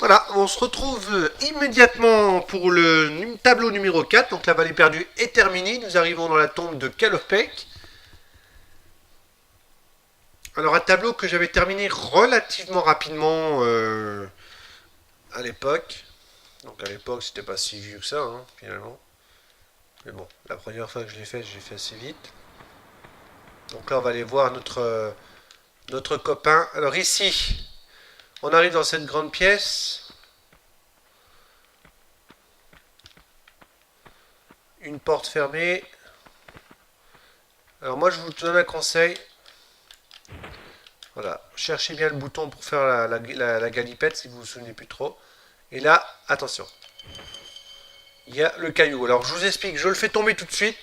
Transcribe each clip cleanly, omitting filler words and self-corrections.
Voilà, on se retrouve immédiatement pour le tableau numéro 4. Donc la vallée perdue est terminée. Nous arrivons dans la tombe de Kalopek. Alors un tableau que j'avais terminé relativement rapidement à l'époque. Donc à l'époque c'était pas si vieux que ça finalement. Mais bon, la première fois que je l'ai fait assez vite. Donc là on va aller voir notre copain. Alors ici, on arrive dans cette grande pièce. Une porte fermée. Alors moi je vous donne un conseil. Voilà, cherchez bien le bouton pour faire la galipette si vous vous souvenez plus trop. Et là, attention, il y a le caillou. Alors je vous explique, je le fais tomber tout de suite.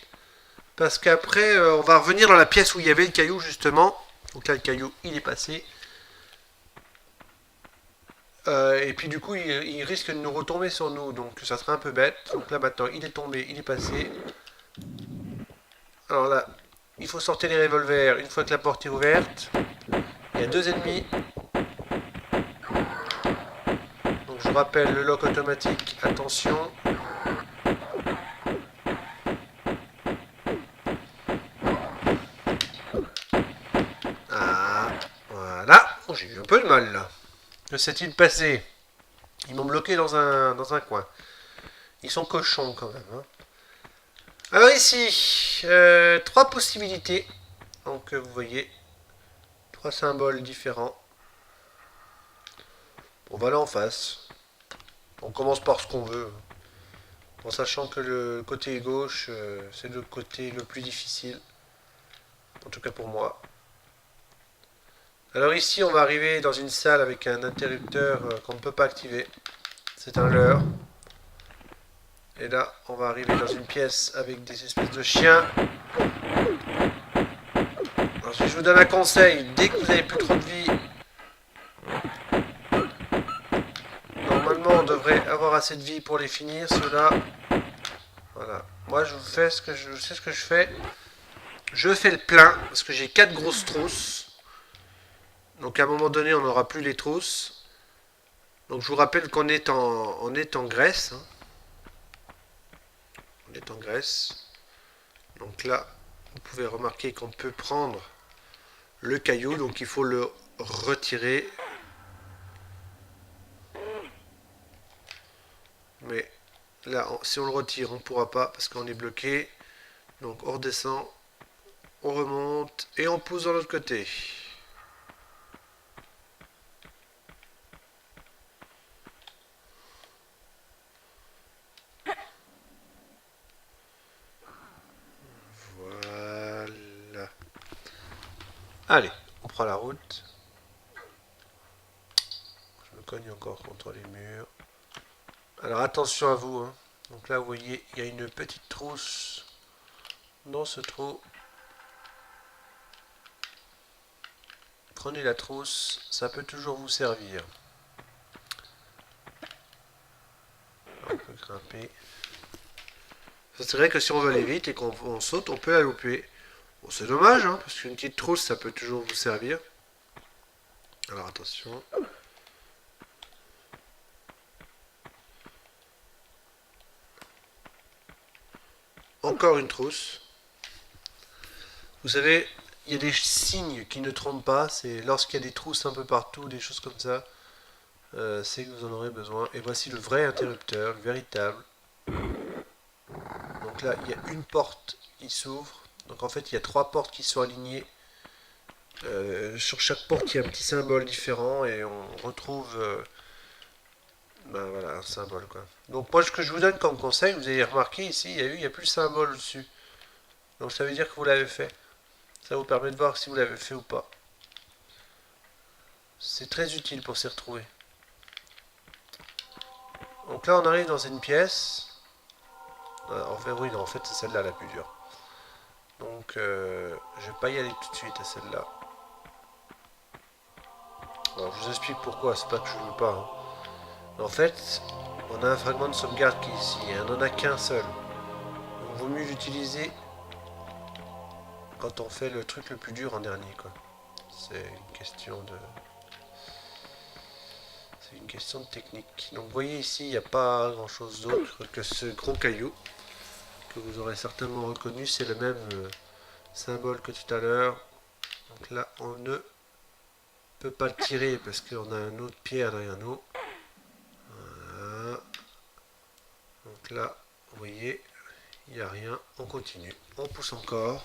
Parce qu'après, on va revenir dans la pièce où il y avait le caillou justement. Donc là, le caillou, il est passé. Et puis du coup, il risque de nous retomber sur nous. Donc ça serait un peu bête. Donc là maintenant, il est tombé, il est passé. Alors là, il faut sortir les revolvers une fois que la porte est ouverte. Il y a deux ennemis. Donc je vous rappelle le lock automatique. Attention. Ah, voilà. Oh, j'ai eu un peu de mal là. Que s'est-il passé? Ils m'ont bloqué dans un coin. Ils sont cochons quand même. Hein. Alors ici, trois possibilités. Donc vous voyez, trois symboles différents. On va aller en face. On commence par ce qu'on veut. En sachant que le côté gauche, c'est le côté le plus difficile. En tout cas pour moi. Alors ici, on va arriver dans une salle avec un interrupteur qu'on ne peut pas activer. C'est un leurre. Et là, on va arriver dans une pièce avec des espèces de chiens. Alors, si je vous donne un conseil, dès que vous avez plus trop de vie, normalement on devrait avoir assez de vie pour les finir, ceux-là. Voilà. Moi, je fais je sais ce que je fais. Je fais le plein parce que j'ai 4 grosses trousses. Donc à un moment donné, on n'aura plus les trousses. Donc je vous rappelle qu'on est en Grèce. Hein. On est en Grèce. Donc là, vous pouvez remarquer qu'on peut prendre le caillou. Donc il faut le retirer. Mais là, si on le retire, on ne pourra pas parce qu'on est bloqué. Donc on redescend, on remonte et on pousse dans l'autre côté. Voilà. Allez, on prend la route. Je me cogne encore contre les murs. Alors attention à vous. Hein. Donc là, vous voyez, il y a une petite trousse dans ce trou. Prenez la trousse, ça peut toujours vous servir. On peut grimper. C'est vrai que si on veut aller vite et qu'on saute, on peut la louper. Bon, c'est dommage, hein, parce qu'une petite trousse, ça peut toujours vous servir. Alors attention. Encore une trousse. Vous savez, il y a des signes qui ne trompent pas. C'est lorsqu'il y a des trousses un peu partout, des choses comme ça. C'est que vous en aurez besoin. Et voici le vrai interrupteur, le véritable. Donc là, il y a une porte qui s'ouvre. Donc en fait, il y a trois portes qui sont alignées. Sur chaque porte, il y a un petit symbole différent et on retrouve ben voilà, un symbole quoi. Donc moi, ce que je vous donne comme conseil, vous avez remarqué ici, il y a plus de symbole dessus. Donc ça veut dire que vous l'avez fait. Ça vous permet de voir si vous l'avez fait ou pas. C'est très utile pour s'y retrouver. Donc là, on arrive dans une pièce. Enfin, oui, non, en fait, c'est celle-là la plus dure. Donc, je vais pas y aller tout de suite à celle-là. Alors, je vous explique pourquoi. C'est pas que je veux pas. Hein. En fait, on a un fragment de sauvegarde qui est ici. Et on n'en a qu'un seul. Donc, il vaut mieux l'utiliser quand on fait le truc le plus dur en dernier, quoi. C'est une question question de technique. Donc vous voyez ici, il n'y a pas grand chose d'autre que ce gros caillou que vous aurez certainement reconnu. C'est le même symbole que tout à l'heure. Donc là, on ne peut pas le tirer parce qu'on a une autre pierre derrière nous. Voilà. Donc là, vous voyez, il n'y a rien. On continue. On pousse encore.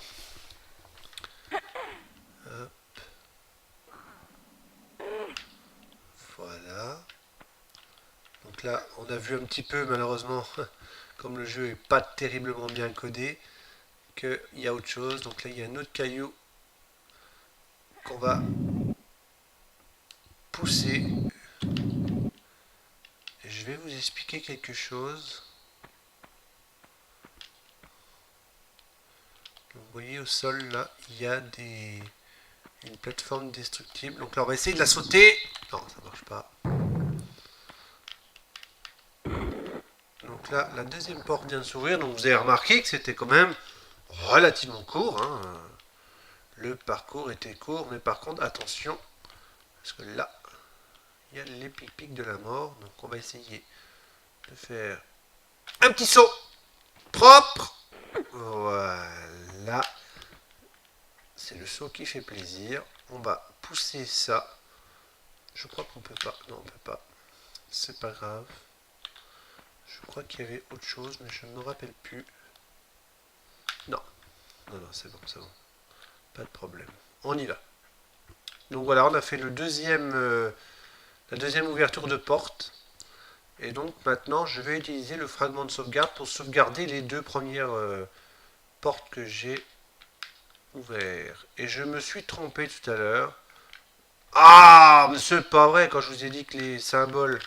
Hop. Voilà. Donc là, on a vu un petit peu, malheureusement, comme le jeu n'est pas terriblement bien codé, qu'il y a autre chose. Donc là, il y a un autre caillou qu'on va pousser. Et je vais vous expliquer quelque chose. Donc, vous voyez au sol, là, il y a une plateforme destructible. Donc là, on va essayer de la sauter. Non, ça marche pas. Donc là, la deuxième porte vient de s'ouvrir. Donc vous avez remarqué que c'était quand même relativement court. Hein. Le parcours était court, mais par contre, attention, parce que là, il y a les pics de la mort. Donc on va essayer de faire un petit saut propre. Voilà. C'est le saut qui fait plaisir. On va pousser ça. Je crois qu'on peut pas. Non, on peut pas. C'est pas grave. Je crois qu'il y avait autre chose, mais je ne me rappelle plus. Non. Non, non, c'est bon, c'est bon. Pas de problème. On y va. Donc voilà, on a fait la deuxième ouverture de porte. Et donc maintenant, je vais utiliser le fragment de sauvegarde pour sauvegarder les deux premières portes que j'ai ouvertes. Et je me suis trompé tout à l'heure. Ah, mais c'est pas vrai, quand je vous ai dit que les symboles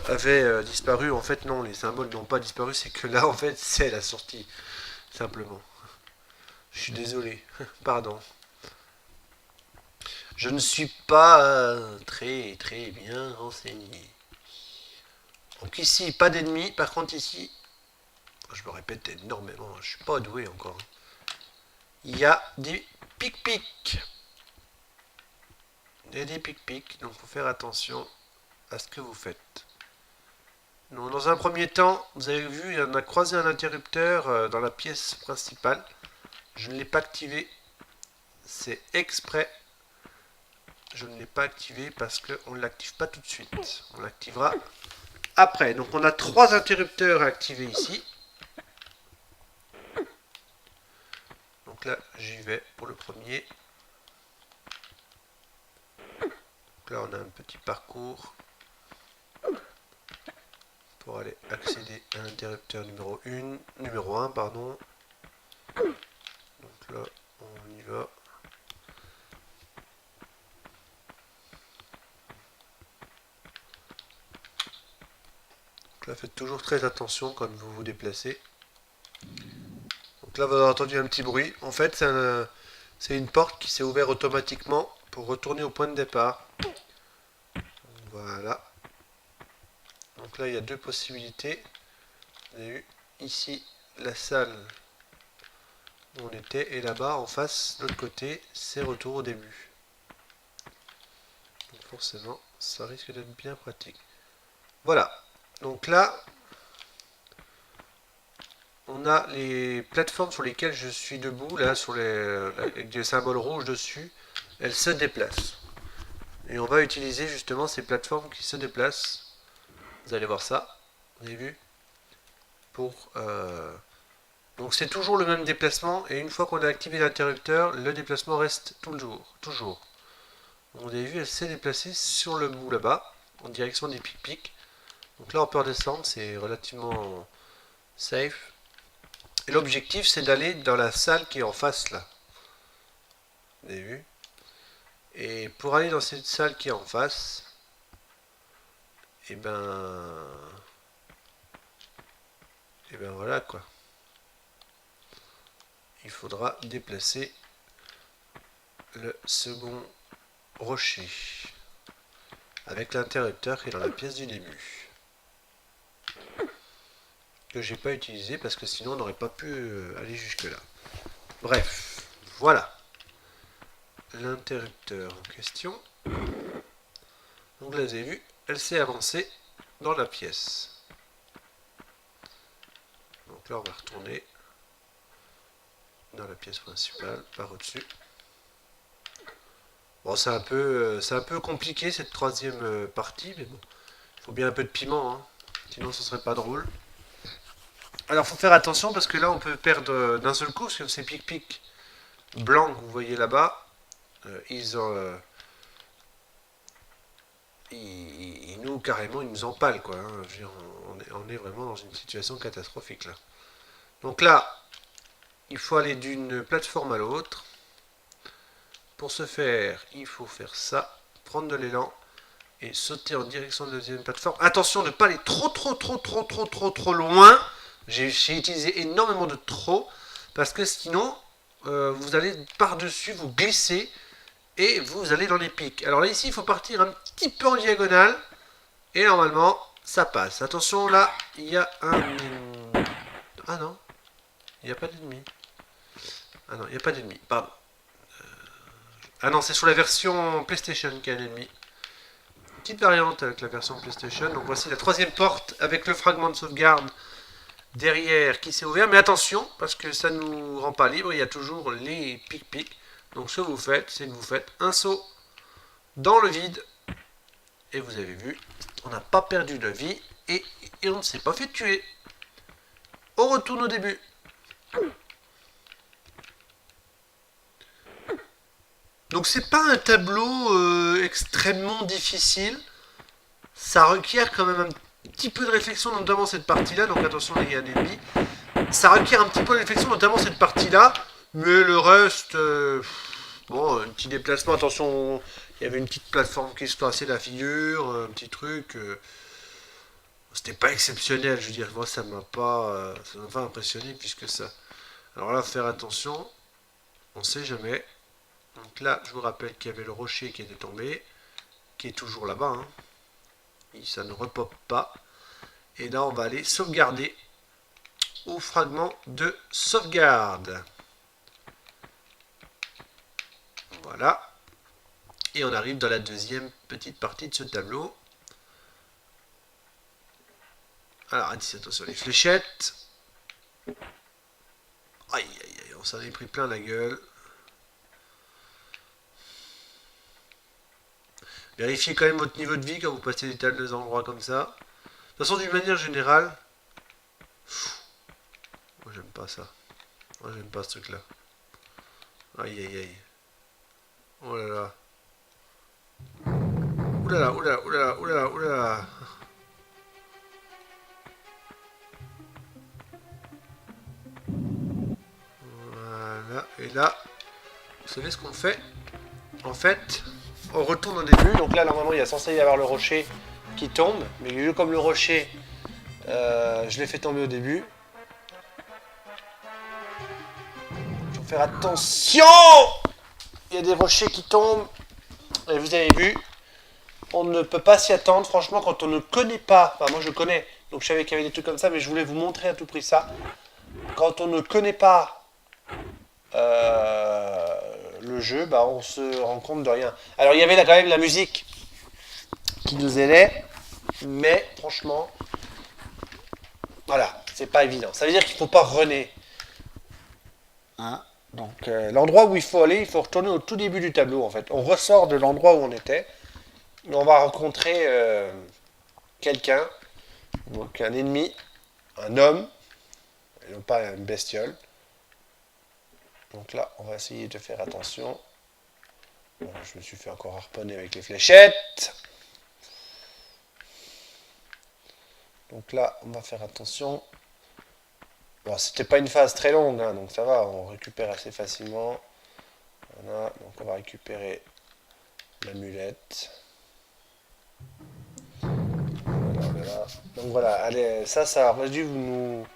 avaient disparu, en fait non, les symboles n'ont pas disparu, c'est que là en fait c'est la sortie, simplement. Je suis désolé, pardon. Je ne suis pas très très bien renseigné. Donc ici, pas d'ennemis, par contre ici, je me répète énormément, je suis pas doué encore. Il y a des pic-pic. Il y a des pic-pic, donc il faut faire attention à ce que vous faites. Donc, dans un premier temps, vous avez vu, on a croisé un interrupteur dans la pièce principale. Je ne l'ai pas activé. C'est exprès. Je ne l'ai pas activé parce qu'on ne l'active pas tout de suite. On l'activera après. Donc on a 3 interrupteurs à activer ici. Donc là, j'y vais pour le premier. Donc là, on a un petit parcours pour aller accéder à l'interrupteur numéro 1, pardon. Donc là, on y va. Donc là, faites toujours très attention quand vous vous déplacez. Donc là, vous avez entendu un petit bruit. En fait, c'est une porte qui s'est ouverte automatiquement pour retourner au point de départ. Voilà. Donc là, il y a deux possibilités. Vous avez vu ici la salle où on était, et là-bas, en face, de l'autre côté, c'est retour au début. Donc forcément, ça risque d'être bien pratique. Voilà. Donc là, on a les plateformes sur lesquelles je suis debout, là, avec des symboles rouges dessus. Elles se déplacent. Et on va utiliser justement ces plateformes qui se déplacent. Vous allez voir ça. Vous avez vu Donc c'est toujours le même déplacement. Et une fois qu'on a activé l'interrupteur, le déplacement reste toujours. Vous avez vu, elle s'est déplacée sur le bout là-bas, en direction des pics-pics. Donc là, on peut redescendre, c'est relativement safe. Et l'objectif, c'est d'aller dans la salle qui est en face là. Vous avez vu? Et pour aller dans cette salle qui est en face, et ben voilà quoi. Il faudra déplacer le second rocher avec l'interrupteur qui est dans la pièce du début, que j'ai pas utilisé parce que sinon on n'aurait pas pu aller jusque là. Bref, voilà l'interrupteur en question. Donc là vous avez vu, elle s'est avancée dans la pièce. Donc là, on va retourner dans la pièce principale, par au-dessus. Bon, c'est un peu compliqué cette troisième partie, mais bon, il faut bien un peu de piment, hein. Sinon ce serait pas drôle. Alors faut faire attention parce que là on peut perdre d'un seul coup, parce que ces pic-pic blancs que vous voyez là-bas, ils nous carrément, ils nous empalent quoi, hein. Je veux dire, on est vraiment dans une situation catastrophique là. Donc là, il faut aller d'une plateforme à l'autre. Pour ce faire, il faut faire ça, prendre de l'élan et sauter en direction de la deuxième plateforme. Attention de ne pas aller trop loin. J'ai utilisé énormément de trop parce que sinon vous allez par-dessus, vous glissez et vous allez dans les pics. Alors là ici il faut partir un petit peu en diagonale et normalement ça passe. Attention là il y a un... Ah non, il n'y a pas d'ennemi. Ah non, il n'y a pas d'ennemi, pardon. Ah non, c'est sur la version PlayStation qu'il y a un ennemi. Petite variante avec la version PlayStation. Donc voici la troisième porte avec le fragment de sauvegarde derrière qui s'est ouvert. Mais attention, parce que ça ne nous rend pas libre. Il y a toujours les pic-pic. Donc ce que vous faites, c'est que vous faites un saut dans le vide. Et vous avez vu, on n'a pas perdu de vie. Et on ne s'est pas fait tuer. On retourne au début. Donc c'est pas un tableau extrêmement difficile. Ça requiert quand même un petit peu de réflexion, notamment cette partie-là. Donc attention, il y a un ennemi. Ça requiert un petit peu de réflexion, notamment cette partie-là. Mais le reste, bon, un petit déplacement. Attention, il y avait une petite plateforme qui se passait la figure, un petit truc. C'était pas exceptionnel, je veux dire. Moi, ça m'a pas impressionné puisque ça. Alors là, faire attention. On sait jamais. Donc là, je vous rappelle qu'il y avait le rocher qui était tombé, qui est toujours là-bas, hein. Et ça ne repop pas. Et là, on va aller sauvegarder au fragment de sauvegarde. Voilà. Et on arrive dans la deuxième petite partie de ce tableau. Alors, attention les fléchettes. Aïe, aïe, aïe, on s'en est pris plein la gueule. Vérifiez quand même votre niveau de vie quand vous passez des endroits comme ça. De toute façon, d'une manière générale, moi j'aime pas ça. Moi j'aime pas ce truc là. Aïe aïe aïe. Oh là là. Oulala, oulala, oulala, oulala, oulala. Voilà. Et là, vous savez ce qu'on fait? En fait, on retourne au début. Donc là, normalement, il y a censé y avoir le rocher qui tombe. Mais vu comme le rocher, je l'ai fait tomber au début. Il faut faire attention! Il y a des rochers qui tombent. Et vous avez vu, on ne peut pas s'y attendre. Franchement, quand on ne connaît pas, enfin moi je connais, donc je savais qu'il y avait des trucs comme ça, mais je voulais vous montrer à tout prix ça. Quand on ne connaît pas le jeu, bah on se rend compte de rien. Alors il y avait là quand même la musique qui nous aidait, mais franchement, voilà, c'est pas évident. Ça veut dire qu'il ne faut pas runner. Hein? Donc l'endroit où il faut aller, il faut retourner au tout début du tableau en fait. On ressort de l'endroit où on était, mais on va rencontrer quelqu'un, donc un ennemi, un homme, et non pas une bestiole. Donc là, on va essayer de faire attention. Voilà, je me suis fait encore harponner avec les fléchettes. Donc là, on va faire attention. Bon, c'était pas une phase très longue, hein, donc ça va, on récupère assez facilement. Voilà, donc on va récupérer l'amulette. Voilà, voilà. Donc voilà, allez, ça aurait dû nous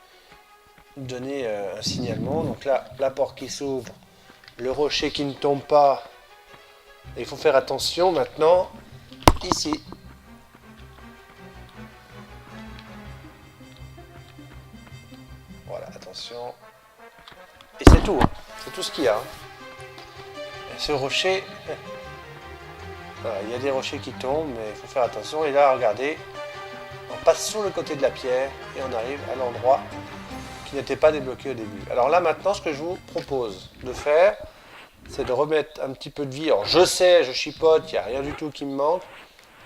donner un signalement. Donc là, la porte qui s'ouvre, le rocher qui ne tombe pas. Et il faut faire attention maintenant, ici. Voilà, attention. Et c'est tout, hein. C'est tout ce qu'il y a. Hein. Et ce rocher, Voilà, il y a des rochers qui tombent, mais il faut faire attention. Et là, regardez, on passe sur le côté de la pierre et on arrive à l'endroit qui n'était pas débloqué au début. Alors là, maintenant, ce que je vous propose de faire, c'est de remettre un petit peu de vie. Alors je sais, je chipote, il n'y a rien du tout qui me manque,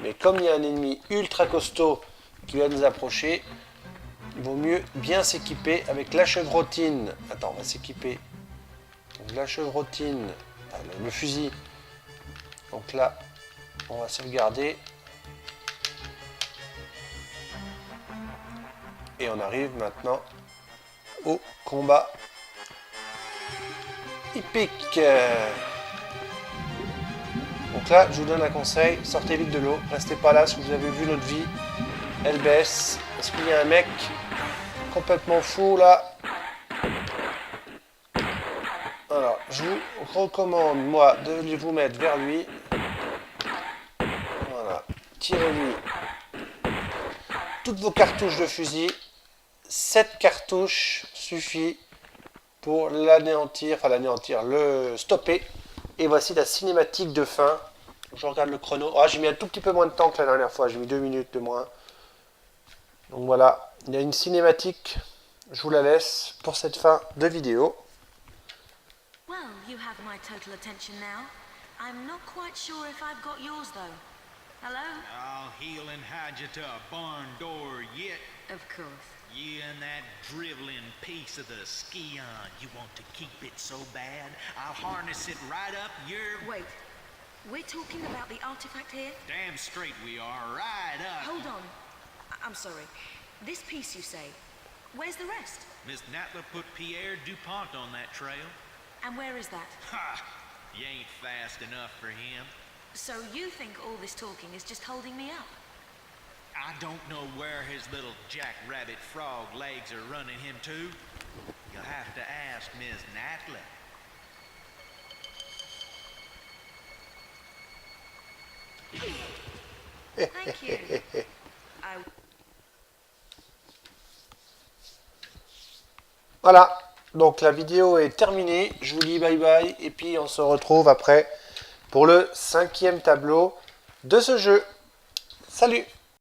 mais comme il y a un ennemi ultra costaud qui va nous approcher, il vaut mieux bien s'équiper avec la chevrotine. Attends, on va s'équiper. Donc la chevrotine, le fusil. Donc là, on va sauvegarder. Et on arrive maintenant au combat hippique. Donc là, je vous donne un conseil, sortez vite de l'eau, restez pas là, si vous avez vu notre vie, elle baisse. Parce qu'il y a un mec complètement fou là. Alors, je vous recommande, moi, de vous mettre vers lui. Voilà, tirez-lui toutes vos cartouches de fusil. 7 cartouches suffit pour l'anéantir, le stopper. Et voici la cinématique de fin. Je regarde le chrono. Oh, j'ai mis un tout petit peu moins de temps que la dernière fois. J'ai mis 2 minutes de moins. Donc voilà, il y a une cinématique. Je vous la laisse pour cette fin de vidéo. Well, you have my total attention now. I'm not quite sure if I've got yours though. Hello? I'll heel and hide you to a barn door yet. Of course. You and that driveling piece of the Scion. You want to keep it so bad, I'll harness it right up your... Wait, we're talking about the artifact here? Damn straight we are, right up. Hold on. I'm sorry. This piece you say, where's the rest? Miss Natla put Pierre DuPont on that trail. And where is that? Ha! You ain't fast enough for him. So you think all this talking is just holding me up? I don't know where his little jackrabbit frog legs are running him to. You'll have to ask Miss Natla. Thank you. Voilà, donc la vidéo est terminée. Je vous dis bye bye. Et puis on se retrouve après pour le 5e tableau de ce jeu. Salut!